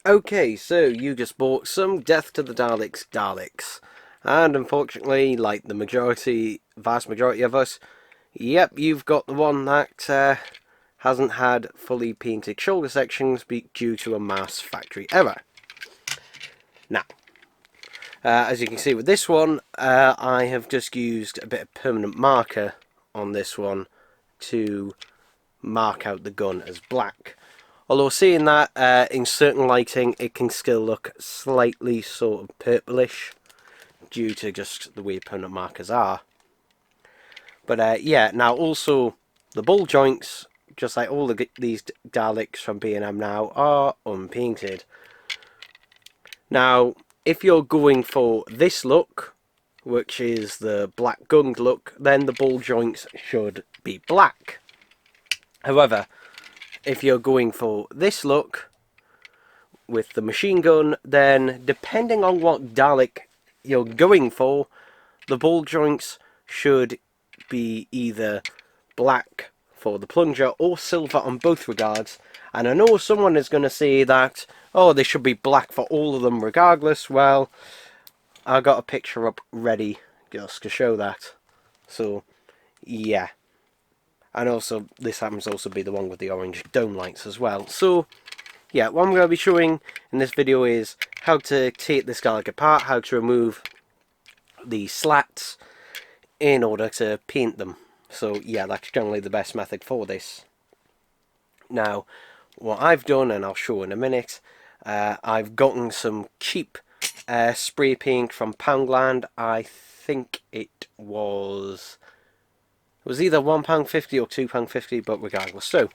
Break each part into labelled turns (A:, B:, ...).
A: Okay, so you just bought some Death to the Daleks. And unfortunately, like the vast majority of us, yep, you've got the one that hasn't had fully painted shoulder sections due to a mass factory error. Now, as you can see with this one, I have just used a bit of permanent marker on this one to mark out the gun as black. Although seeing that in certain lighting, it can still look slightly sort of purplish due to just the way permanent markers are. But yeah, now also the ball joints, just like all these Daleks from B&M now, are unpainted. Now, if you're going for this look, which is the black gun look, then the ball joints should be black. However, if you're going for this look with the machine gun, then depending on what Dalek you're going for, the ball joints should be either black for the plunger or silver on both regards. And I know someone is going to say that, oh, they should be black for all of them regardless. Well, I got a picture up ready just to show that. So, yeah. And also, this happens to also be the one with the orange dome lights as well. So, yeah, what I'm going to be showing in this video is how to take this Dalek apart, how to remove the slats in order to paint them. So, yeah, that's generally the best method for this. Now, what I've done, and I'll show in a minute, I've gotten some cheap spray paint from Poundland. I think it was either £1.50 or £2.50, but regardless. So,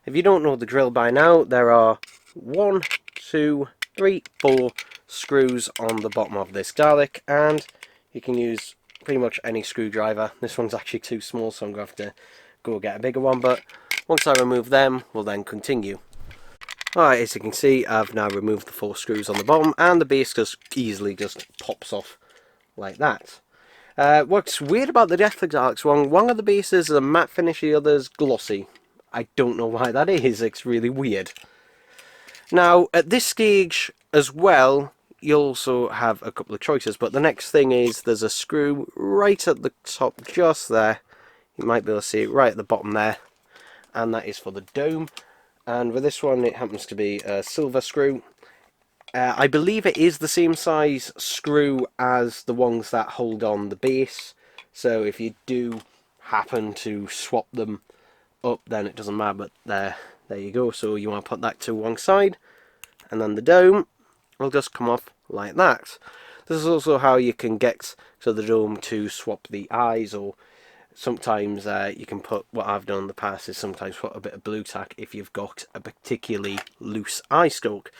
A: if you don't know the drill by now, there are 1, 2, 3, 4 screws on the bottom of this Dalek, and you can use pretty much any screwdriver. This one's actually too small, so I'm going to have to go get a bigger one, but once I remove them, we'll then continue. Alright, as you can see, I've now removed the 4 screws on the bottom, and the base just easily just pops off like that. What's weird about the Death Daleks one of the bases is a matte finish, the other's glossy. I don't know why that is, it's really weird. Now, at this stage as well, you'll also have a couple of choices, but the next thing is there's a screw right at the top just there. You might be able to see it right at the bottom there, and that is for the dome. And with this one, it happens to be a silver screw. I believe it is the same size screw as the ones that hold on the base, so if you do happen to swap them up, then it doesn't matter, but there you go. So you want to put that to one side, and then the dome will just come off like that. This is also how you can get to the dome to swap the eyes, or sometimes you can put, what I've done in the past is sometimes put a bit of blue tack if you've got a particularly loose eye stalk.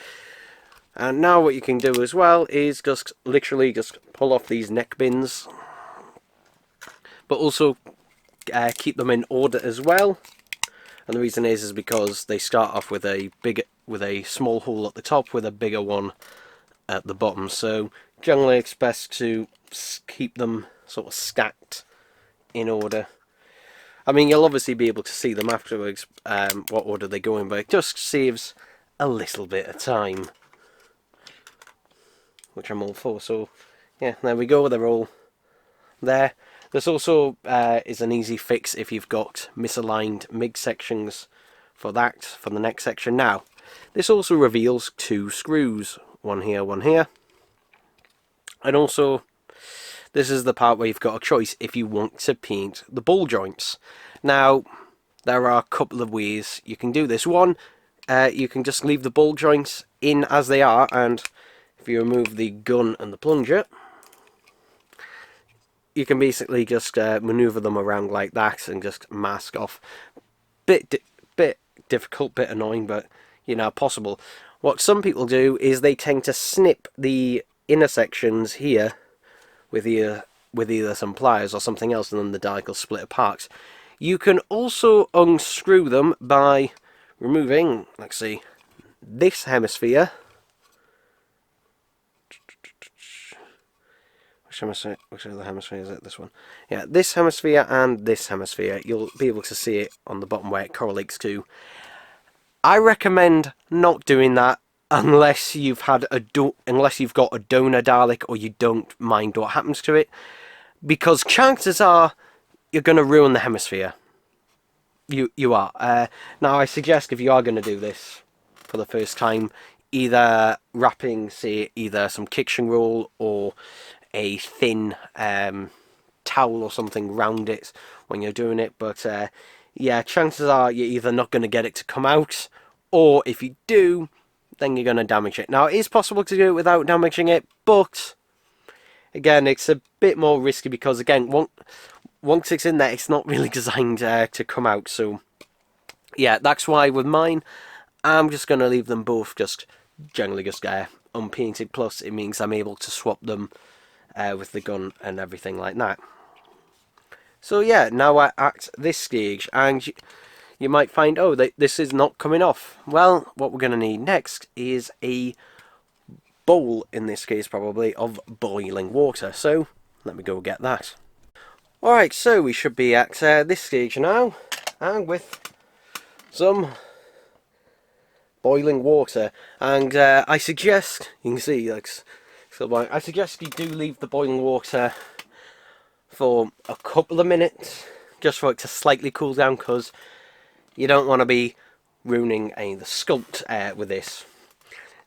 A: And now what you can do as well is just literally just pull off these neck bins, but also keep them in order as well. And the reason is because they start off with a small hole at the top with a bigger one at the bottom. So generally it's best to keep them sort of stacked in order. I mean, you'll obviously be able to see them afterwards, what order they go in, but it just saves a little bit of time, which I'm all for. So yeah, there we go, they're all there. This also is an easy fix if you've got misaligned MIG sections for that, for the next section. Now, this also reveals 2 screws, one here, one here. And also, this is the part where you've got a choice if you want to paint the ball joints. Now, there are a couple of ways you can do this. One, you can just leave the ball joints in as they are, and if you remove the gun and the plunger, you can basically just maneuver them around like that and just mask off. Bit difficult, bit annoying, but you know, possible. What some people do is they tend to snip the inner sections here with either some pliers or something else, and then the Dalek will split apart. You can also unscrew them by removing, let's see, this hemisphere. Which other hemisphere is it? This one. Yeah, this hemisphere and this hemisphere. You'll be able to see it on the bottom where it correlates to. I recommend not doing that unless you've got a donor Dalek, or you don't mind what happens to it, because chances are you're going to ruin the hemisphere. You are. Now, I suggest if you are going to do this for the first time, either wrapping, say, either some kitchen roll or a thin towel or something round it when you're doing it. But yeah, chances are you're either not going to get it to come out, or if you do, then you're going to damage it. Now, it is possible to do it without damaging it, but again, it's a bit more risky because, again, once it's in there, it's not really designed to come out. So yeah, that's why with mine, I'm just going to leave them both generally just unpainted. Plus, it means I'm able to swap them with the gun and everything like that. So yeah, now we're at this stage, and you might find, oh, this is not coming off. Well, what we're going to need next is a bowl, in this case probably, of boiling water. So let me go get that. Alright, so we should be at this stage now, and with some boiling water. And I suggest, you can see, I suggest you do leave the boiling water for a couple of minutes, just for it to slightly cool down, because you don't want to be ruining any of the sculpt with this.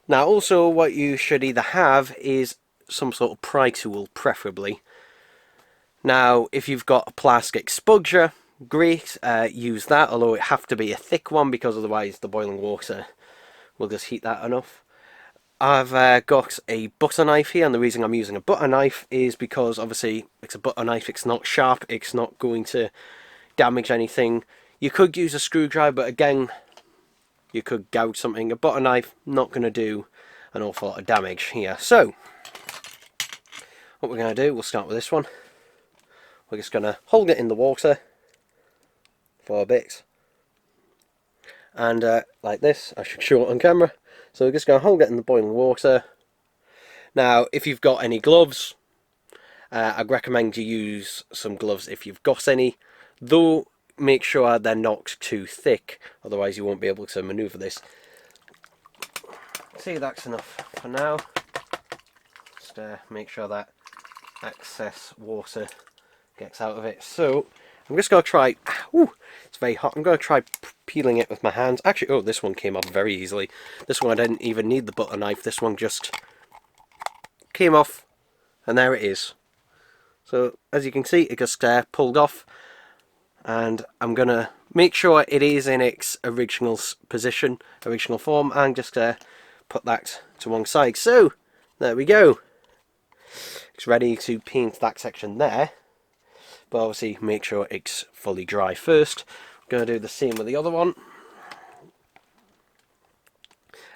A: Now, also, what you should either have is some sort of pry tool, preferably. Now, if you've got a plastic exposure, great, use that, although it have to be a thick one, because otherwise the boiling water will just heat that enough. I've got a butter knife here, and the reason I'm using a butter knife is because obviously it's a butter knife, it's not sharp, it's not going to damage anything. You could use a screwdriver, but again, you could gouge something. A butter knife, not going to do an awful lot of damage here. So, what we're going to do, we'll start with this one. We're just going to hold it in the water for a bit. And like this, I should show it on camera. So we're just going to hold it in the boiling water. Now, if you've got any gloves, I'd recommend you use some gloves if you've got any. Though, make sure they're not too thick, otherwise you won't be able to manoeuvre this. See, that's enough for now. Just make sure that excess water gets out of it. So, I'm just going to try, ooh, it's very hot, I'm going to try peeling it with my hands. Actually, oh, this one came off very easily. This one I didn't even need the butter knife, this one just came off, and there it is. So, as you can see, it just pulled off, and I'm going to make sure it is in its original position, original form, and just put that to one side. So, there we go. It's ready to paint that section there. But obviously make sure it's fully dry first. I'm going to do the same with the other one.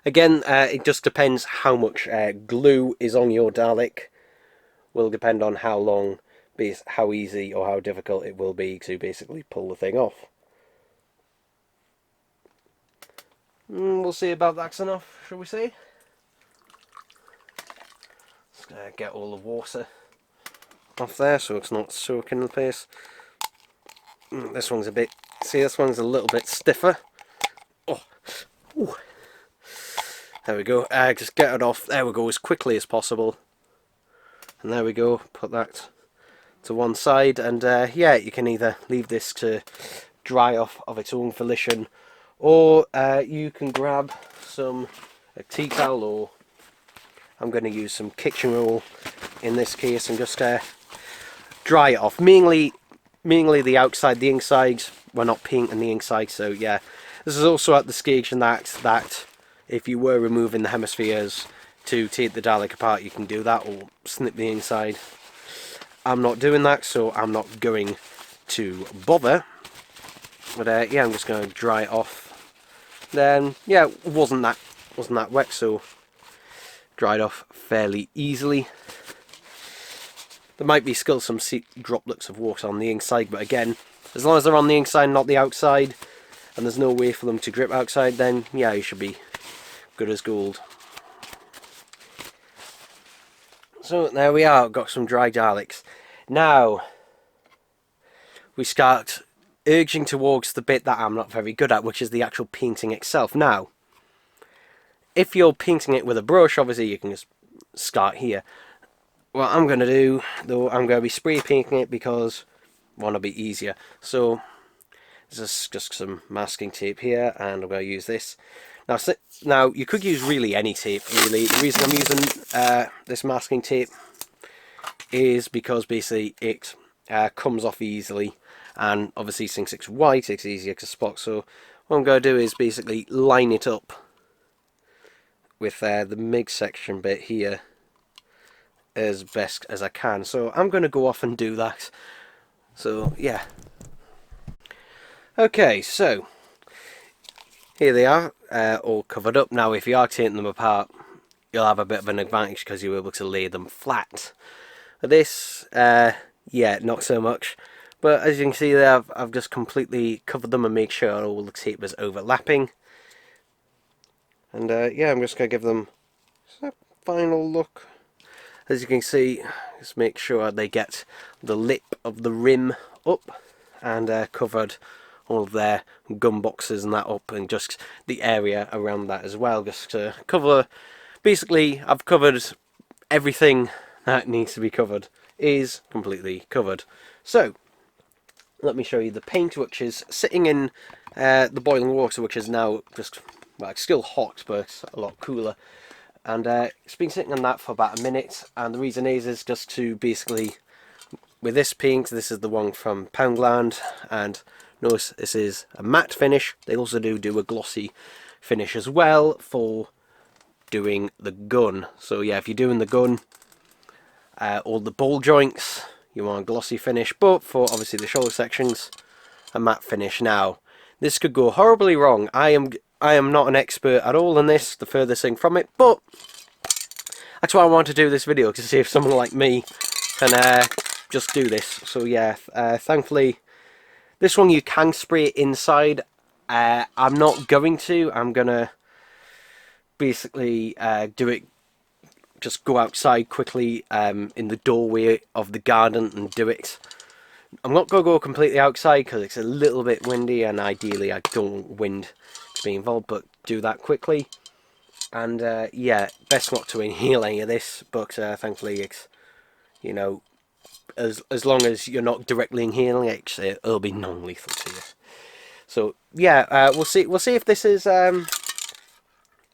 A: Again, it just depends how much glue is on your Dalek. Will depend on how easy or how difficult it will be to basically pull the thing off. We'll see about that's enough, shall we say? Just get all the water off there so it's not soaking in the place. This one's a bit, see, this one's a little bit stiffer. Oh, ooh. There we go. Just get it off, there we go, as quickly as possible. And there we go, put that to one side, and yeah, you can either leave this to dry off of its own volition, or you can grab a tea towel, or I'm going to use some kitchen roll in this case, and just dry it off. Mainly the outside, the inside, we're not painting the inside, so yeah. This is also at the stage in that if you were removing the hemispheres to take the Dalek apart, you can do that, or snip the inside. I'm not doing that, so I'm not going to bother. But yeah, I'm just going to dry it off. Then yeah, it wasn't that wet, so dried off fairly easily. There might be still some droplets of water on the inside, but again, as long as they're on the inside, not the outside, and there's no way for them to drip outside, then yeah, you should be good as gold. So there we are, got some dry Daleks. Now, we start urging towards the bit that I'm not very good at, which is the actual painting itself. Now, if you're painting it with a brush, obviously you can just start here. What I'm going to do, though, I'm going to be spray painting it because I want to be easier. So this is just some masking tape here, and I'm going to use this. Now you could use really any tape, really. The reason I'm using this masking tape is because basically it comes off easily, and obviously since it's white, it's easier to spot. So what I'm going to do is basically line it up with the mix section bit here as best as I can. So I'm going to go off and do that. So yeah. Okay, so here they are, all covered up. Now if you are taking them apart, you'll have a bit of an advantage because you're able to lay them flat. This, yeah, not so much. But as you can see there, I've just completely covered them and make sure all the tape is overlapping. And yeah, I'm just going to give them a final look. As you can see, just make sure they get the lip of the rim up, and covered all of their gum boxes and that up, and just the area around that as well, just to cover. Basically, I've covered everything that needs to be covered, is completely covered. So let me show you the paint, which is sitting in the boiling water, which is now just, well, it's still hot, but a lot cooler. And it's been sitting on that for about a minute, and the reason is just to basically, with this paint, this is the one from Poundland, and notice this is a matte finish. They also do a glossy finish as well for doing the gun. So yeah, if you're doing the gun, all the ball joints, you want a glossy finish, but for obviously the shoulder sections, a matte finish. Now, this could go horribly wrong. I am not an expert at all in this, the furthest thing from it, but that's why I want to do this video, to see if someone like me can just do this. So yeah, thankfully, this one you can spray it inside. I'm not going to. I'm going to basically do it, just go outside quickly in the doorway of the garden and do it. I'm not going to go completely outside because it's a little bit windy, and ideally I don't want wind to be involved, but do that quickly. And yeah, best not to inhale any of this, but thankfully it's, you know, as long as you're not directly inhaling it, it'll be non-lethal to you. So yeah, we'll see if this is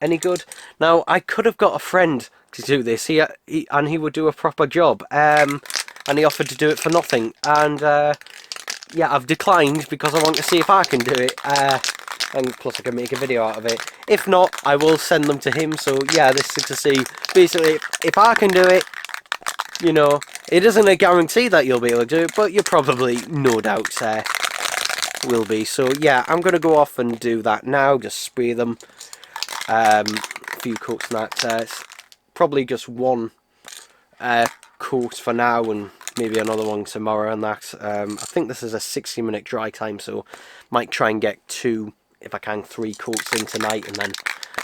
A: any good. Now, I could have got a friend to do this, and he would do a proper job, and he offered to do it for nothing, and yeah, I've declined because I want to see if I can do it, and plus I can make a video out of it. If not, I will send them to him. So yeah, this is to see, basically, if I can do it, you know, it isn't a guarantee that you'll be able to do it, but you probably, no doubt, will be. So yeah, I'm going to go off and do that now, just spray them, a few coats and that, probably just one coat for now, and maybe another one tomorrow and that. I think this is a 60-minute dry time, so might try and get 2, if I can, 3 coats in tonight, and then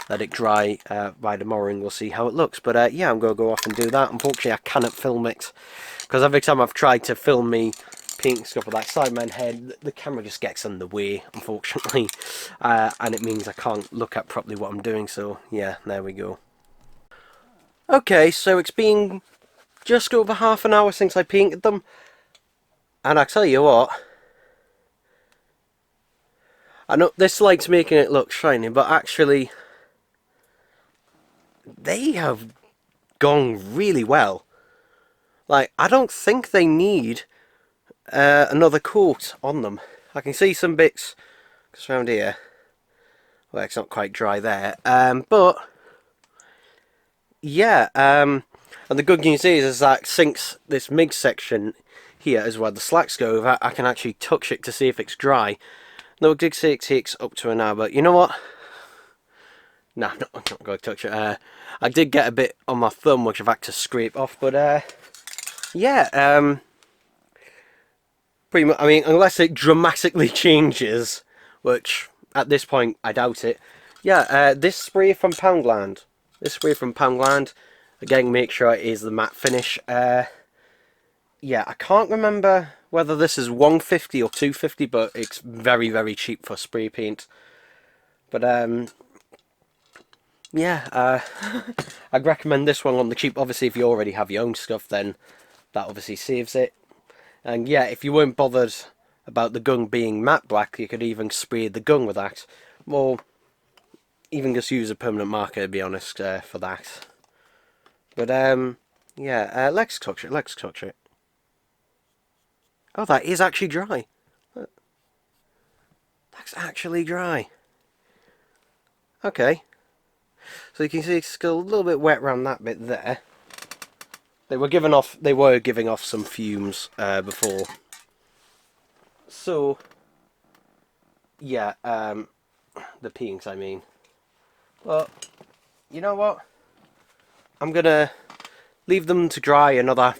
A: let it dry by tomorrow, and we'll see how it looks. But yeah, I'm going to go off and do that. Unfortunately, I cannot film it, because every time I've tried to film me painting stuff with that Sideman head, the camera just gets in the way, unfortunately, and it means I can't look at properly what I'm doing. So yeah, there we go. Okay, so it's been just over half an hour since I painted them, and I tell you what, I know this light's making it look shiny, but actually they have gone really well. Like, I don't think they need another coat on them. I can see some bits just around here where it's not quite dry there, but yeah, and the good news is that since this mid section here is where the slacks go, I can actually touch it to see if it's dry. Though it did say it takes up to an hour, but you know what? Nah, I'm not going to touch it. I did get a bit on my thumb, which I've had to scrape off, but yeah, pretty much, I mean, unless it dramatically changes, which at this point I doubt it. Yeah, this spray from Poundland. Again, make sure it is the matte finish. Yeah, I can't remember whether this is 150 or 250, but it's very, very cheap for spray paint. But yeah, I'd recommend this one on the cheap. Obviously, if you already have your own stuff, then that obviously saves it. And yeah, if you weren't bothered about the gun being matte black, you could even spray the gun with that. Well, even just use a permanent marker, to be honest, for that. But yeah, let's touch it. Let's touch it. Oh, that is actually dry. That's actually dry. Okay. So you can see it's still a little bit wet around that bit there. They were giving off some fumes before. So yeah, the pinks, I mean. But you know what? I'm gonna leave them to dry another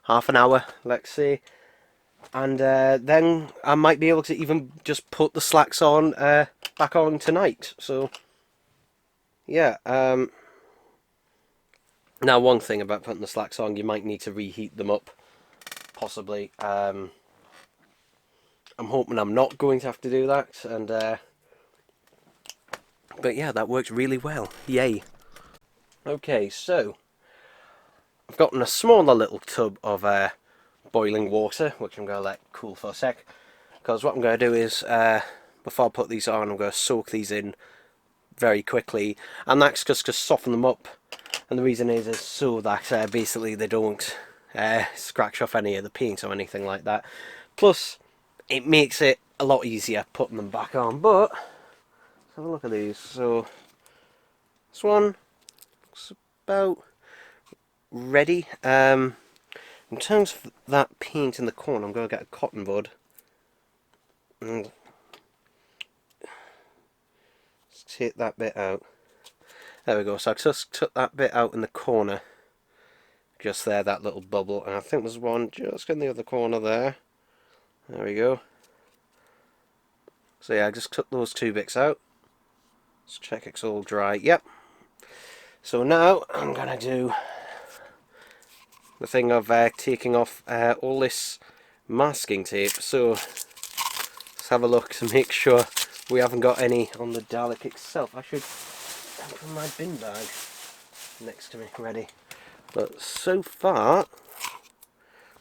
A: half an hour, let's say, and then I might be able to even just put the slacks on back on tonight. So yeah. Now, one thing about putting the slacks on, you might need to reheat them up, possibly. I'm hoping I'm not going to have to do that, and but yeah, that works really well. Yay! Okay, so I've gotten a smaller little tub of boiling water, which I'm going to let cool for a sec, because what I'm going to do is, before I put these on, I'm going to soak these in very quickly, and that's just to soften them up. And the reason is so that basically they don't scratch off any of the paint or anything like that. Plus, it makes it a lot easier putting them back on. But let's have a look at these. So this one looks about ready. In terms of that paint in the corner, I'm going to get a cotton bud and let's take that bit out. There we go, so I just took that bit out in the corner, just there, that little bubble, and I think there's one just in the other corner there. There we go. So yeah, I just took those two bits out. Let's check it's all dry. Yep. So now I'm going to do the thing of taking off all this masking tape. So let's have a look to make sure we haven't got any on the Dalek itself. I should have my bin bag next to me ready. But so far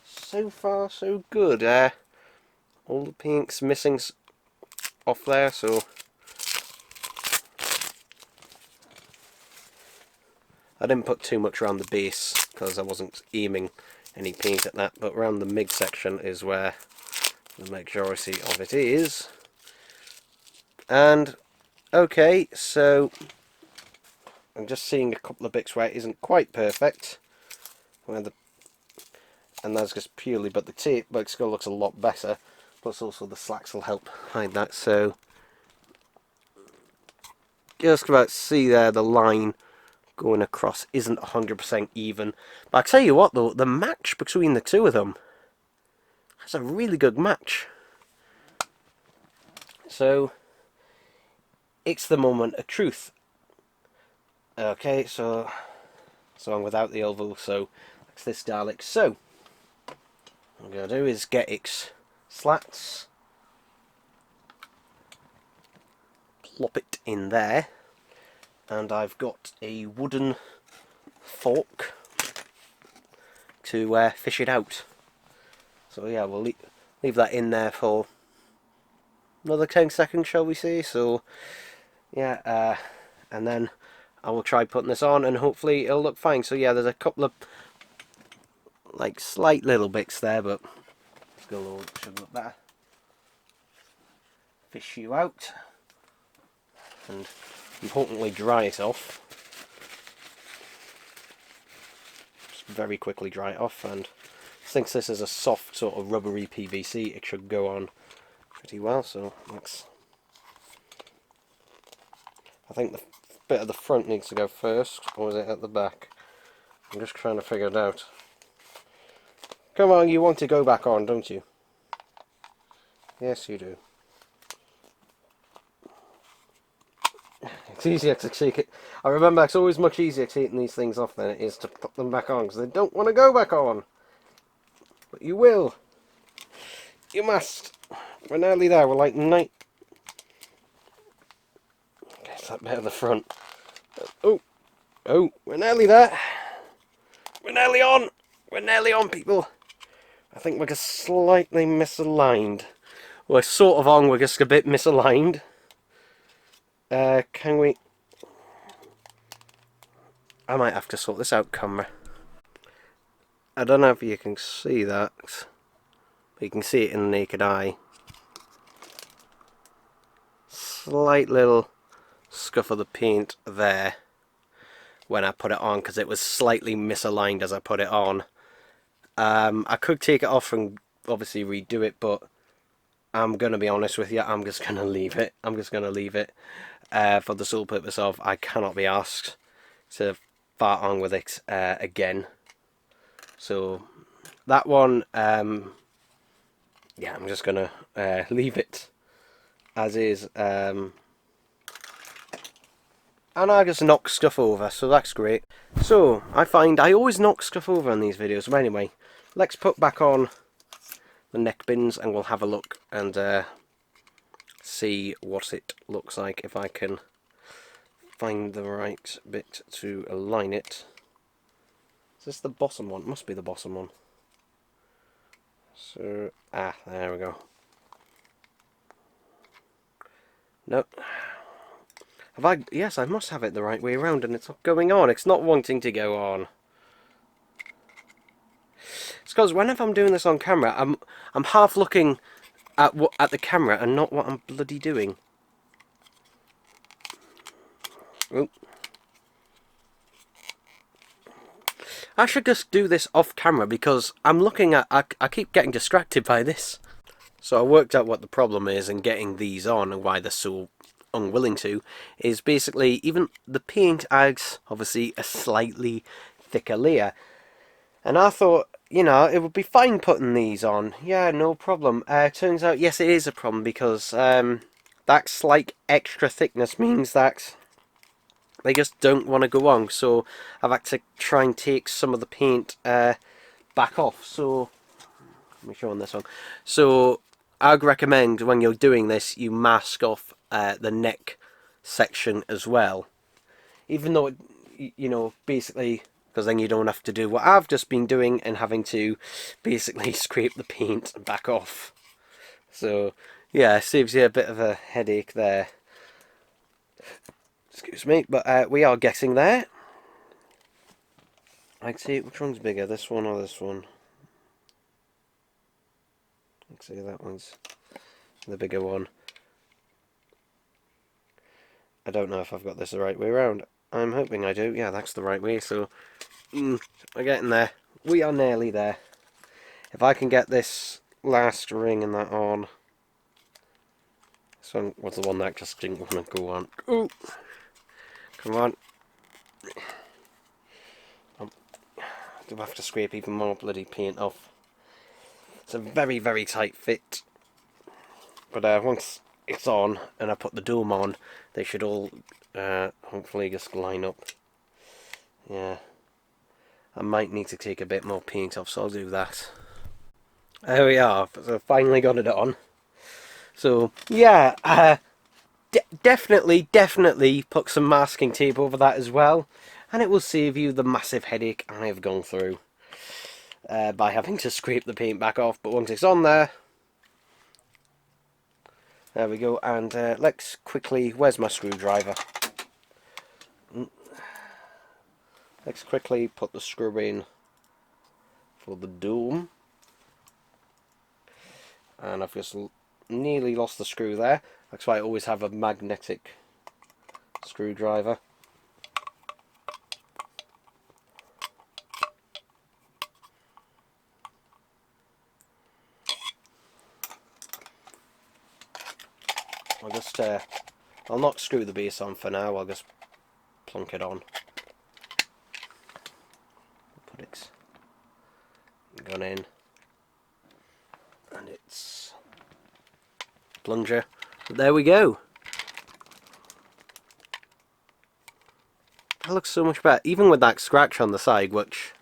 A: so good. All the paint's missing off there, so I didn't put too much around the base because I wasn't aiming any paint at that, but around the MIG section is where the majority of it is. And okay, so I'm just seeing a couple of bits where it isn't quite perfect, and that's just purely but the tape, but it still looks a lot better. Plus also the slacks will help hide that. So just about see there, the line going across isn't 100% even. But I tell you what though, the match between the two of them, that's a really good match. So it's the moment of truth. Okay, so I'm without the oval, so that's this Dalek. So what I'm going to do is get its slats, plop it in there, and I've got a wooden fork to fish it out. So yeah, we'll leave that in there for another 10 seconds, shall we say. So yeah, and then I will try putting this on and hopefully it'll look fine. So yeah, there's a couple of like slight little bits there, but still should look better. Fish you out and importantly dry it off. Just very quickly dry it off, and since this is a soft sort of rubbery PVC, it should go on pretty well. So let's, I think the bit of the front needs to go first, or is it at the back? I'm just trying to figure it out. Come on, you want to go back on, don't you? Yes, you do. It's easier to take it. I remember it's always much easier taking these things off than it is to put them back on, because they don't want to go back on. But you will. You must. We're nearly there. We're like 9. Get that bit of the front. Oh, oh, we're nearly there. We're nearly on. We're nearly on, people. I think we're just slightly misaligned. We're sort of on, we're just a bit misaligned. Can we... I might have to sort this out, camera. I don't know if you can see that. But you can see it in the naked eye. Slight little scuff of the paint there when I put it on, because it was slightly misaligned as I put it on. I could take it off and obviously redo it, but I'm going to be honest with you, I'm just going to leave it. I'm just going to leave it for the sole purpose of I cannot be asked to fart on with it again. So that one, yeah, I'm just going to leave it as is. And I just knock stuff over, so that's great. So I find I always knock stuff over in these videos. But anyway, let's put back on the neck bins and we'll have a look and see what it looks like, if I can find the right bit to align it. Is this the bottom one? It must be the bottom one. So, there we go. Nope. Have I? Yes, I must have it the right way around, and it's not going on. It's not wanting to go on. It's because whenever I'm doing this on camera, I'm half looking at the camera and not what I'm bloody doing. Oop. I should just do this off camera because I'm looking at... I keep getting distracted by this. So I worked out what the problem is in getting these on and why they're so unwilling to, is basically even the paint adds obviously a slightly thicker layer. And I thought, you know, it would be fine putting these on. Yeah, no problem. Turns out, yes, it is a problem because that slight extra thickness means that they just don't want to go on. So I've had to try and take some of the paint back off. So, let me show on this one. So I'd recommend when you're doing this, you mask off the neck section as well. Even though, you know, basically... because then you don't have to do what I've just been doing and having to basically scrape the paint back off. So, yeah, it saves you a bit of a headache there. Excuse me, but we are getting there. I'd say, which one's bigger, this one or this one? I'd say that one's the bigger one. I don't know if I've got this the right way around. I'm hoping I do. Yeah, that's the right way, so... we're getting there. We are nearly there. If I can get this last ring and that on. This one was the one that just didn't want to go on. Ooh. Come on. I do have to scrape even more bloody paint off. It's a very, very tight fit. But once it's on and I put the dome on, they should all hopefully just line up. Yeah. I might need to take a bit more paint off, so I'll do that. There we are, so finally got it on. So, yeah, definitely put some masking tape over that as well. And it will save you the massive headache I have gone through by having to scrape the paint back off. But once it's on there, there we go. And let's quickly, where's my screwdriver? Let's quickly put the screw in for the dome. And I've just nearly lost the screw there. That's why I always have a magnetic screwdriver. I'll just, I'll not screw the base on for now, I'll just plonk it on. Put its gun in. And its plunger. But there we go. That looks so much better. Even with that scratch on the side, which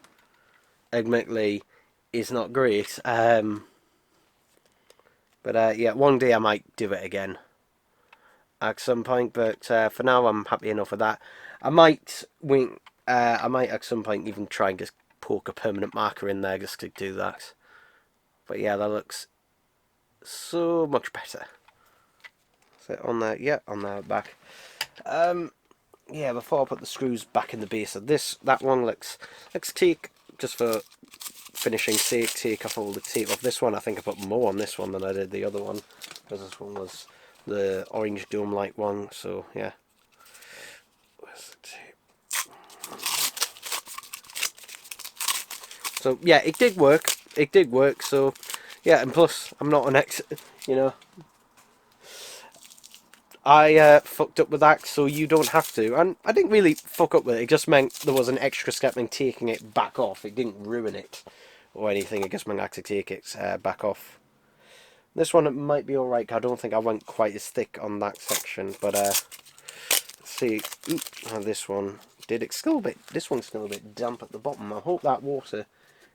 A: admittedly is not great. But yeah, one day I might do it again at some point, but for now I'm happy enough with that. I might I might at some point even try and just poke a permanent marker in there just to do that. But yeah, that looks so much better. Is it on there? Yeah, on there back. Yeah, before I put the screws back in the base of this, that one let's take, just for finishing sake, take off all the tape off this one. I think I put more on this one than I did the other one, because this one was the orange dome light one. So yeah, where's the tape? So yeah, it did work. It did work. So yeah, and plus I'm not an you know, I fucked up with that, so you don't have to. And I didn't really fuck up with it. It just meant there was an extra step in taking it back off. It didn't ruin it or anything. It just meant I had to take it back off. This one, it might be alright. I don't think I went quite as thick on that section. But let's see. How this one did. It's still a bit. This one's still a bit damp at the bottom. I hope that water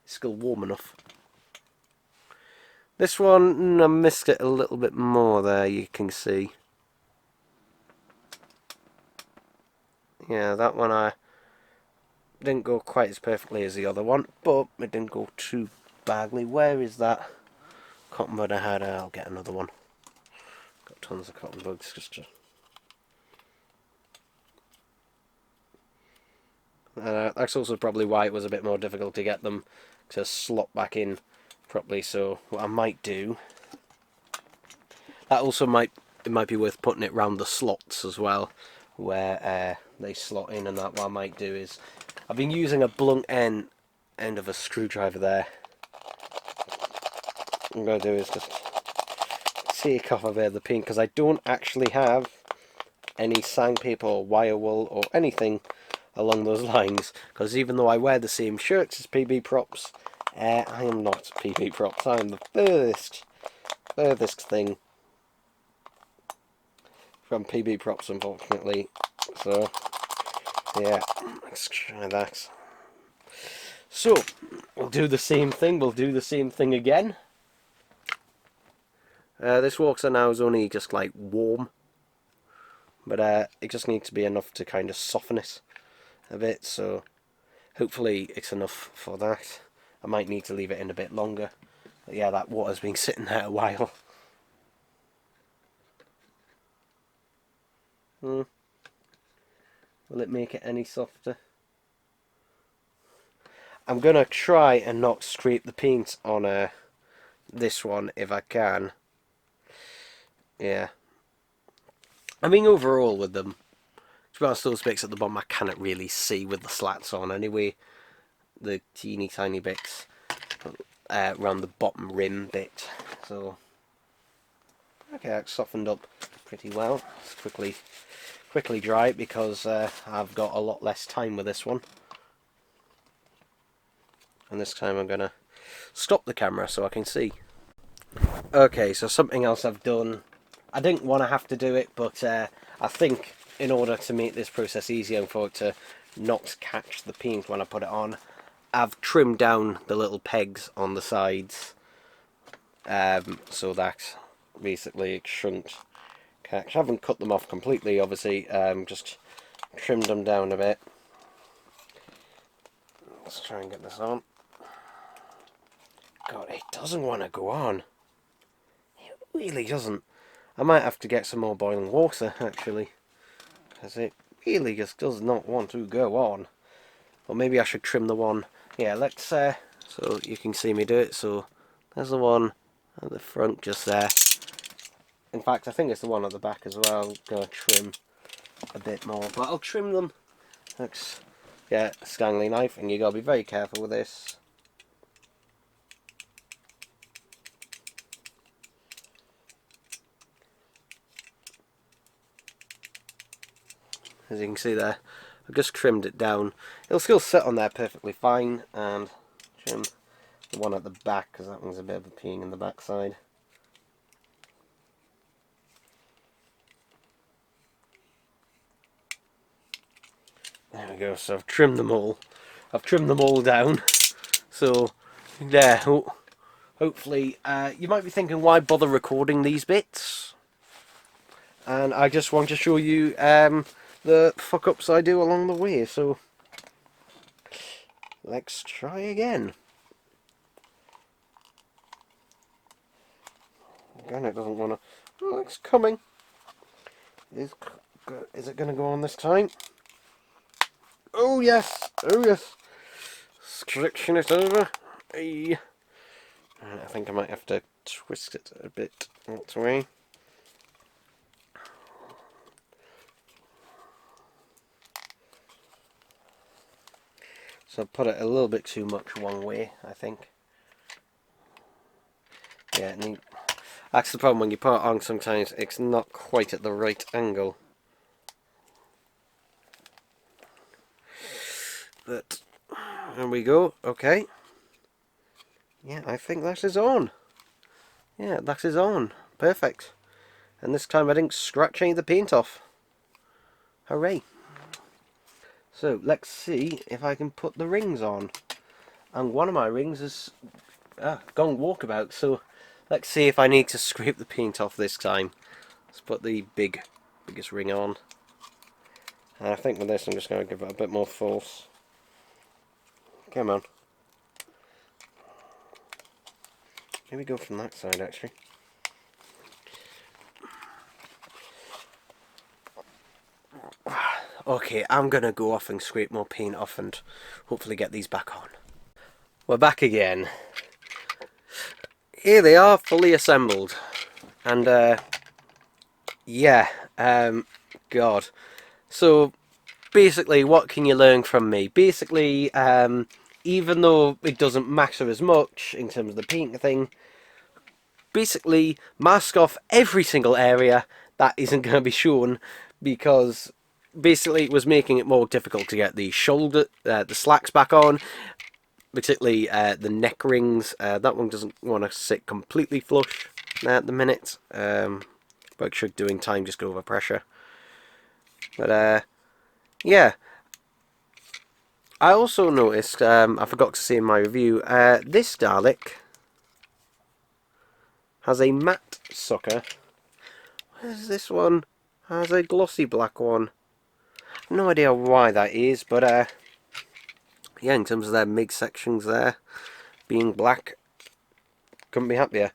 A: is still warm enough. This one, I missed it a little bit more there. You can see. Yeah, that one I didn't go quite as perfectly as the other one, but it didn't go too badly. Where is that cotton bud I had? I'll get another one. Got tons of cotton buds just to... that's also probably why it was a bit more difficult to get them to slot back in properly. So what I might do, that also might be worth putting it round the slots as well, where they slot in, and that what I might do is, I've been using a blunt end of a screwdriver there. What I'm going to do is just take off a bit of the paint, because I don't actually have any sandpaper or wire wool or anything along those lines, because even though I wear the same shirts as PB Props, I am not PB Props. I am the furthest thing from PB Props, unfortunately. So yeah, let's try that. So we'll do the same thing. We'll do the same thing again. This water now is only just like warm, but it just needs to be enough to kind of soften it a bit. So hopefully it's enough for that. I might need to leave it in a bit longer. But yeah, that water's been sitting there a while. Will it make it any softer? I'm going to try and not scrape the paint on this one if I can. Yeah. I mean, overall with them, to be honest, those bits at the bottom I cannot really see with the slats on anyway. The teeny tiny bits around the bottom rim bit. So, okay, that's softened up pretty well. Let's quickly dry it, because I've got a lot less time with this one. And this time I'm going to stop the camera so I can see. Okay, so something else I've done. I didn't want to have to do it, but I think in order to make this process easier and for it to not catch the paint when I put it on, I've trimmed down the little pegs on the sides so that basically it shouldn't catch. I haven't cut them off completely, obviously, just trimmed them down a bit. Let's try and get this on. God, it doesn't want to go on. It really doesn't. I might have to get some more boiling water, actually, because it really just does not want to go on. Or maybe I should trim the one. Yeah, let's so you can see me do it. So there's the one at the front just there. In fact, I think it's the one at the back as well. I'm going to trim a bit more, but I'll trim them. Let's get a Stanley knife, and you got to be very careful with this. As you can see there, I've just trimmed it down. It'll still sit on there perfectly fine, and trim the one at the back, because that one's a bit of a pain in the backside. There we go, so I've trimmed them all. I've trimmed them all down. So, there, hopefully, you might be thinking, why bother recording these bits? And I just want to show you the fuck-ups I do along the way, so let's try again. Again, it doesn't want to... Oh, it's coming. Is it going to go on this time? Oh yes! Oh yes! Stretching it over. Ay. I think I might have to twist it a bit that way. So I put it a little bit too much one way, I think. Yeah, that's the problem when you put it on, sometimes it's not quite at the right angle. But, there we go, okay. Yeah, I think that is on. Yeah, that is on. Perfect. And this time I didn't scratch any of the paint off. Hooray. So, let's see if I can put the rings on. And one of my rings has gone walkabout, so let's see if I need to scrape the paint off this time. Let's put the biggest ring on. And I think with this I'm just going to give it a bit more force. Come on. Maybe go from that side actually. Okay, I'm going to go off and scrape more paint off and hopefully get these back on. We're back again. Here they are, fully assembled. And yeah, God. So basically, what can you learn from me? Basically, even though it doesn't matter as much in terms of the paint thing, basically mask off every single area that isn't going to be shown, because basically it was making it more difficult to get the shoulder, the slacks back on, particularly the neck rings. That one doesn't want to sit completely flush at the minute, but it should do in time, just go over pressure. But yeah, I also noticed, I forgot to say in my review, this Dalek has a matte sucker, whereas this one has a glossy black one. No idea why that is, but yeah, in terms of their midsections there being black, couldn't be happier.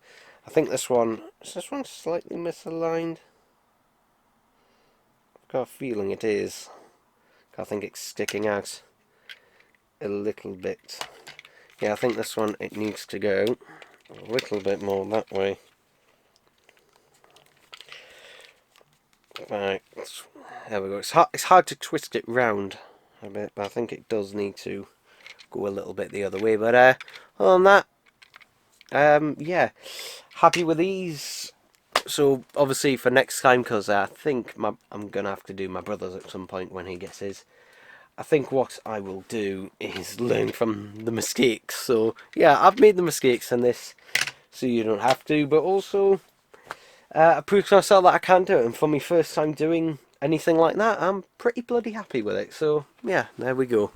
A: I think this one, is this one slightly misaligned? I've got a feeling it is. I think it's sticking out a little bit. Yeah, I think this one, it needs to go a little bit more that way. Right, there we go. It's hard to twist it round a bit, but I think it does need to go a little bit the other way. But other than that, yeah, happy with these. So obviously for next time, because I think I'm gonna have to do my brother's at some point when he gets his. I think what I will do is learn from the mistakes. So yeah, I've made the mistakes in this, so you don't have to. But also, I proved to myself that I can do it, and for my first time doing anything like that, I'm pretty bloody happy with it. So yeah, there we go.